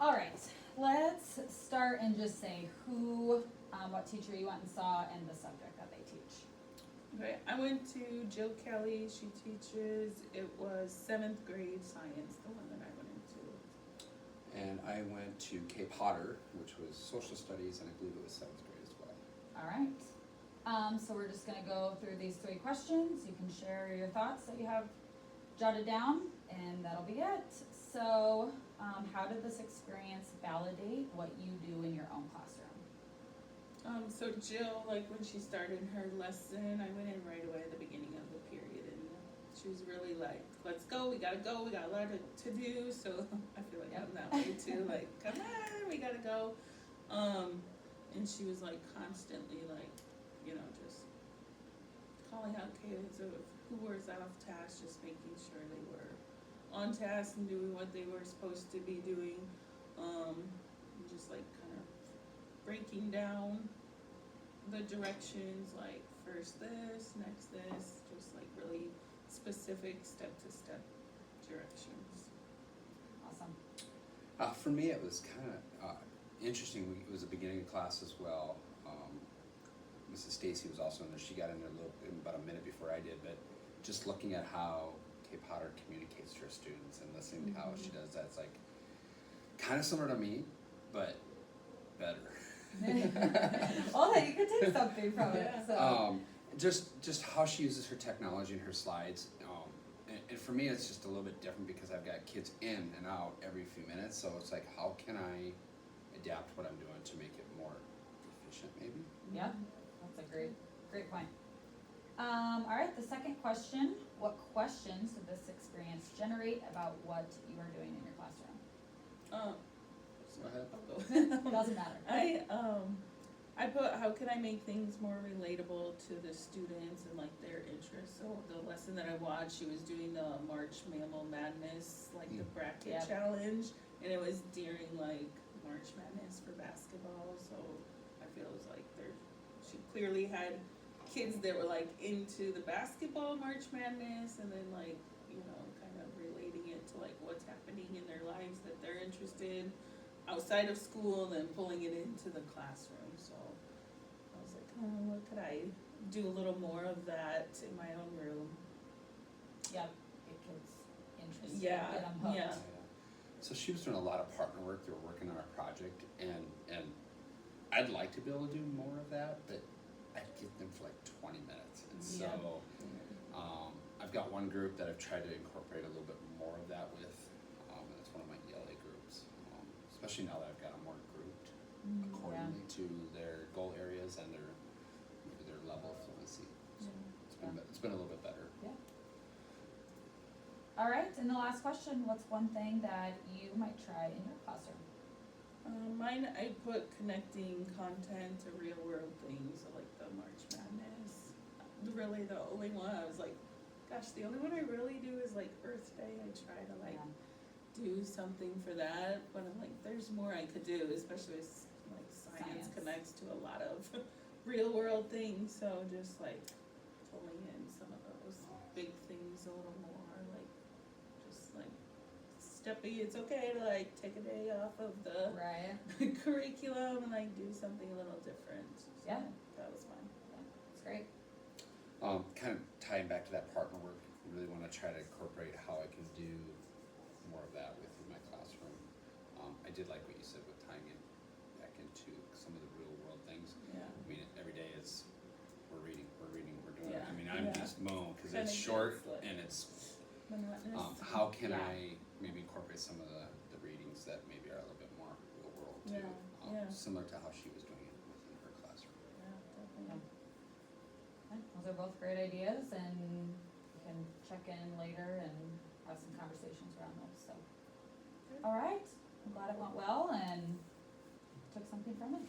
All right, let's start and just say who, what teacher you went and saw and the subject that they teach. Okay, I went to Jill Kelly. She teaches, it was 7th grade science, the one that I went into. And I went to Kay Potter, which was social studies, and I believe it was 7th grade as well. All right, so we're just gonna go through these 3 questions. You can share your thoughts that you have jotted down, and that'll be it. So, how did this experience validate what you do in your own classroom? So Jill, like when she started her lesson, I went in right away at the beginning of the period, and she was really like, let's go, we got a lot to do, so I feel like I'm that way too, like, come on, we gotta go. And she was like constantly like, you know, just calling out kids of who was off task, just making sure they were on task and doing what they were supposed to be doing. And just like kind of breaking down the directions, like first this, next this, just like really specific step-to-step directions. Awesome. For me, it was kind of interesting. It was the beginning of class as well. Mrs. Stacy was also in there. She got in there about a minute before I did, but just looking at how Kay Potter communicates to her students and listening to how she does that, it's like kind of similar to me, but better. Well, then you could take something from it. So. Just how she uses her technology and her slides. And for me, it's just a little bit different because I've got kids in and out every few minutes. So it's like, how can I adapt what I'm doing to make it more efficient, maybe? Yeah, that's a great point. All right, the second question: what questions did this experience generate about what you are doing in your classroom? Go ahead. It doesn't matter. I put, how can I make things more relatable to the students and like their interests? So the lesson that I watched, she was doing the March Mammal Madness, like the bracket challenge, and it was during like March Madness for basketball. So I feel it was like she clearly had kids that were like into the basketball March Madness, and then like, you know, kind of relating it to like what's happening in their lives that they're interested in outside of school, and then pulling it into the classroom. So I was like, oh, what could I do a little more of that in my own room? Yeah, get kids interested. Yeah, Get them hooked. yeah. So she was doing a lot of partner work. They were working on a project, and I'd like to be able to do more of that, but I'd get them for like 20 minutes. And so I've got one group that I've tried to incorporate a little bit more of that with, and it's one of my ELA groups. Especially now that I've got them more grouped accordingly to their goal areas and maybe their level of fluency. So it's been a little bit better. Yeah. All right, and the last question: what's one thing that you might try in your classroom? Mine, I put connecting content to real world things, so like the March Madness. Really, the only one I was like, gosh, the only one I really do is like Earth Day. I try to like do something for that, but I'm like, there's more I could do, especially as like science connects to a lot of real world things. So just like pulling in some of those big things a little more, like just like stepping. It's okay to like take a day off of the curriculum and like do something a little different. So that was fun. Yeah, it's great. Kind of tying back to that partner work, I really want to try to incorporate how I can do more of that within my classroom. I did like what you said with tying it back into some of the real world things. Yeah. I mean, every day is we're reading, we're doing it. I mean, I'm just moan because it's short and it's how can I maybe incorporate some of the readings that maybe are a little bit more real world too, similar to how she was doing it within her classroom. Yeah, definitely. Those are both great ideas, and you can check in later and have some conversations around those. So, all right, I'm glad it went well and took something from it.